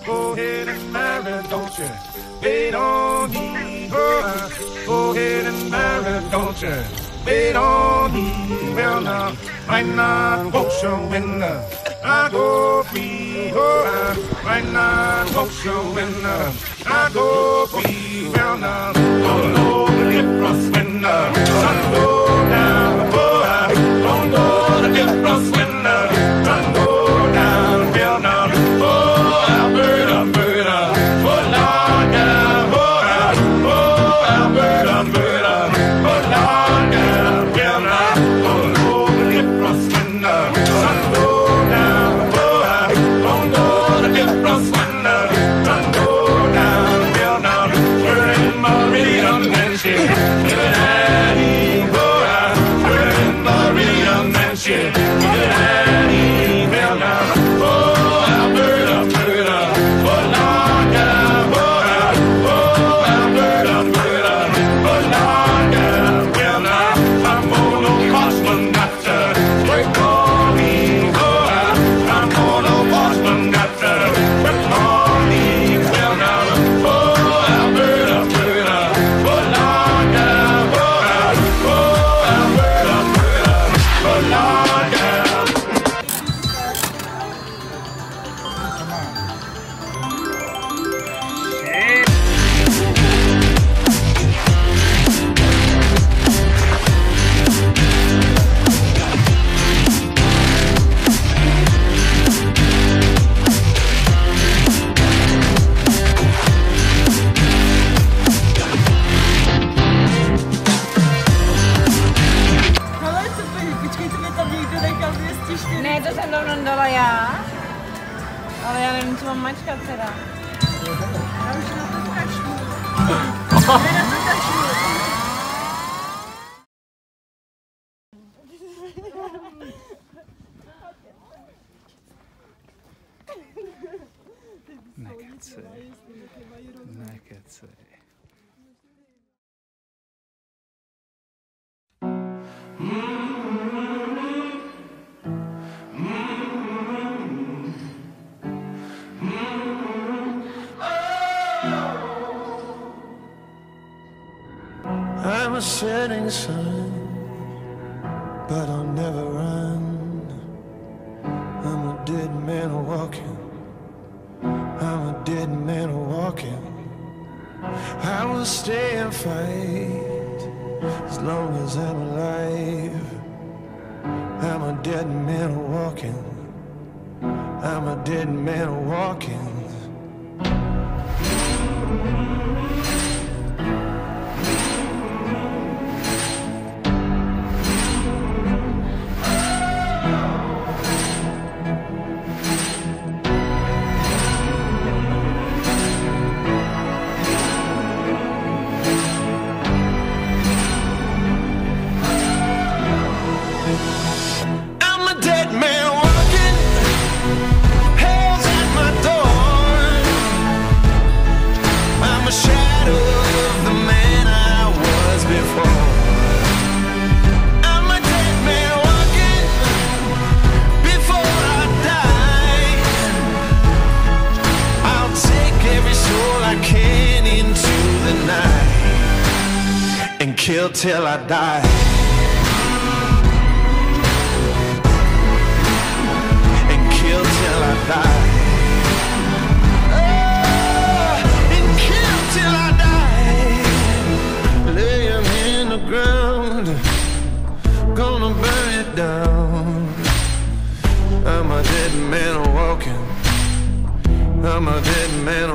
Go ahead and marry, don't you? Wait on me, go ahead and marry, don't you? Wait on me, well now, might not go show winner. I go free, oh, I might not go show winner. I go free, well now, don't know the difference when the sun go down, oh, I don't know the difference when the sun go down, well now, oh, Alberta, Alberta, oh, Lord, yeah, oh, Alberta, Alberta, oh, Lord, yeah, well now, don't know the difference when the sun go down, oh, I don't know the difference when the sun go down, well now, we're in Maria Mansion, Daddy, oh, we're in Maria Mansion, Daddy, well now, oh, Alberta, Alberta, oh, Lord, yeah, oh, Alberta, Alberta, oh, Lord, yeah, well now, I'm on a horseman, got to work on me, oh, I'm on a horseman, got to work on me, well now, oh, Alberta, Alberta, oh, Lord, yeah, oh, Alberta, Alberta, oh, Lord, yeah. Ale super, počkej, to mě tam někdo nechal 204. Ne, to jsem rovnou dala já. Ale já nevím, co mám mačkat teda. Já už na to kašlu. Já na to kašlu. Nekecej. Nekecej. I'm a setting sun, but I'll never run. I'm a dead man walking. I'm a dead man walking. I will stay and fight as long as I'm alive. I'm a dead man walking. I'm a dead man walking. I'm a dead man walking. Hell's at my door. I'm a shadow of the man I was before. I'm a dead man walking. Before I die, I'll take every soul I can into the night and kill till I die. Kill till I die. Oh, and kill till I die. Lay him in the ground, gonna burn it down. I'm a dead man walking. I'm a dead man